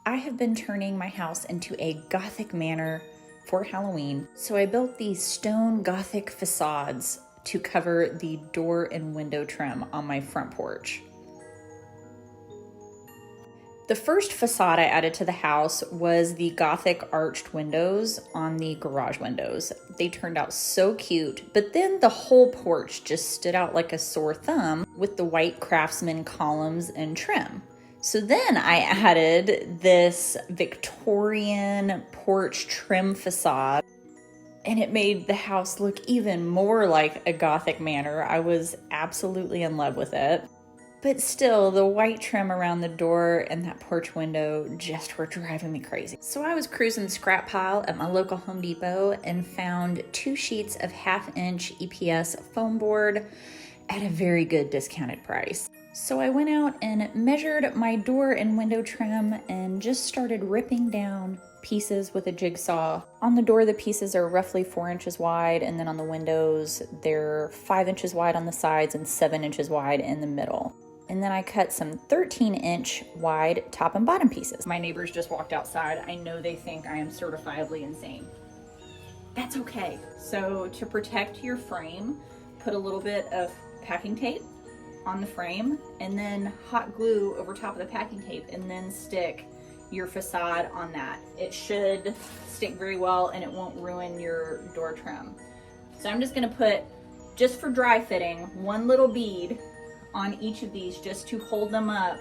I have been turning my house into a Gothic Manor for Halloween. So I built these stone Gothic facades to cover the door and window trim on my front porch. The first facade I added to the house was the Gothic arched windows on the garage windows. They turned out so cute, but then the whole porch just stood out like a sore thumb with the white craftsman columns and trim. So then I added this Victorian porch trim facade, and it made the house look even more like a Gothic manor. I was absolutely in love with it. But still, the white trim around the door and that porch window just were driving me crazy. So I was cruising the scrap pile at my local Home Depot and found 2 sheets of 1/2-inch EPS foam board at a very good discounted price. So I went out and measured my door and window trim and just started ripping down pieces with a jigsaw. On the door, the pieces are roughly 4 inches wide, and then on the windows, they're 5 inches wide on the sides and 7 inches wide in the middle. And then I cut some 13-inch wide top and bottom pieces. My neighbors just walked outside. I know they think I am certifiably insane. That's okay. So to protect your frame, put a little bit of packing tape on the frame and then hot glue over top of the packing tape and then stick your facade on that. It should stick very well and it won't ruin your door trim. So I'm just gonna put, just for dry fitting, 1 little bead on each of these just to hold them up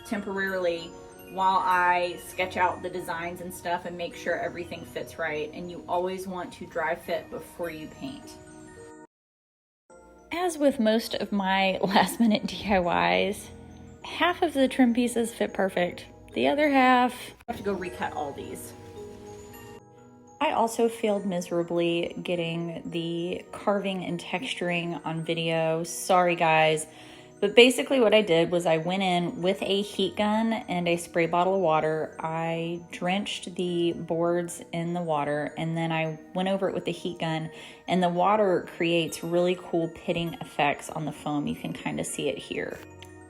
temporarily while I sketch out the designs and stuff and make sure everything fits right. And you always want to dry fit before you paint. As with most of my last minute DIYs, half of the trim pieces fit perfect. The other half, I have to go recut all these. I also failed miserably getting the carving and texturing on video. Sorry guys. But basically what I did was I went in with a heat gun and a spray bottle of water. I drenched the boards in the water and then I went over it with the heat gun, and the water creates really cool pitting effects on the foam. You can kind of see it here.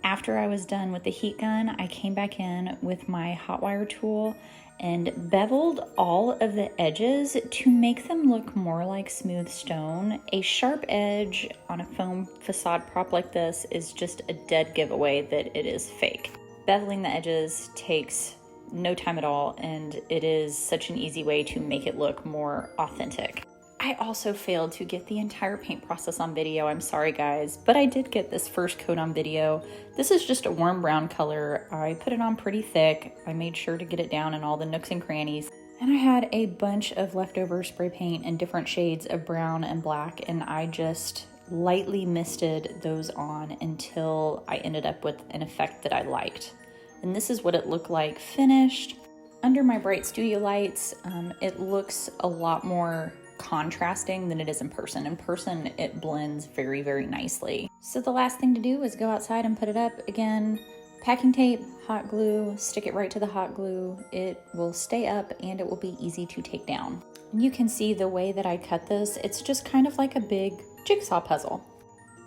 After I was done with the heat gun, I came back in with my hot wire tool and beveled all of the edges to make them look more like smooth stone. A sharp edge on a foam facade prop like this is just a dead giveaway that it is fake. Beveling the edges takes no time at all, and it is such an easy way to make it look more authentic. I also failed to get the entire paint process on video. I'm sorry guys, but I did get this first coat on video. This is just a warm brown color. I put it on pretty thick. I made sure to get it down in all the nooks and crannies. And I had a bunch of leftover spray paint in different shades of brown and black, and I just lightly misted those on until I ended up with an effect that I liked. And this is what it looked like finished. Under my bright studio lights, it looks a lot more contrasting than it is in person. In person, it blends very, very nicely. So the last thing to do is go outside and put it up again. Packing tape, hot glue, stick it right to the hot glue. It will stay up and it will be easy to take down. And you can see the way that I cut this, it's just kind of like a big jigsaw puzzle.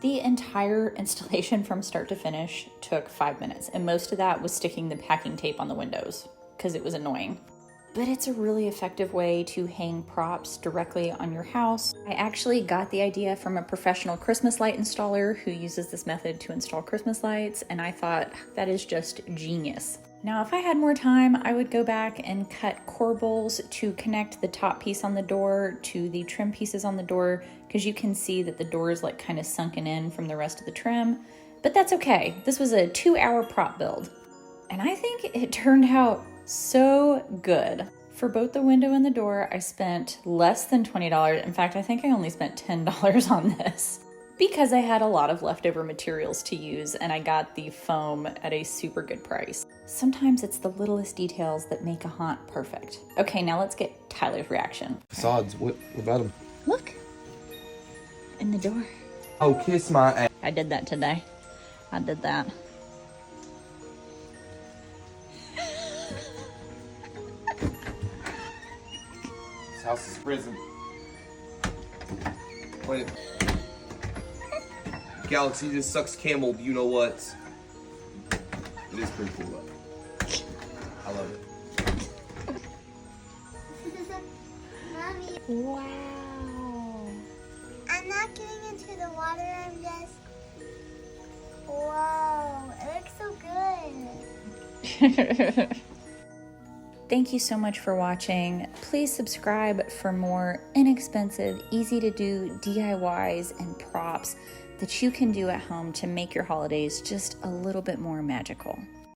The entire installation from start to finish took 5 minutes, and most of that was sticking the packing tape on the windows because it was annoying. But it's a really effective way to hang props directly on your house. I actually got the idea from a professional Christmas light installer who uses this method to install Christmas lights, and I thought that is just genius. Now, if I had more time, I would go back and cut corbels to connect the top piece on the door to the trim pieces on the door, because you can see that the door is like kind of sunken in from the rest of the trim, but that's okay. This was a 2-hour prop build, and I think it turned out so good. For both the window and the door, I spent less than $20. In fact, I think I only spent $10 on this because I had a lot of leftover materials to use and I got the foam at a super good price. Sometimes it's the littlest details that make a haunt perfect. Okay, now let's get Tyler's reaction. Facades, what about them? Look, in the door. Oh, kiss my ass. I did that today. I did that. This house is prison. Wait. Galaxy just sucks camel, you know what? It is pretty cool though. I love it. Wow. I'm not getting into the water, I'm just... Whoa, it looks so good. Thank you so much for watching. Please subscribe for more inexpensive, easy to do DIYs and props that you can do at home to make your holidays just a little bit more magical.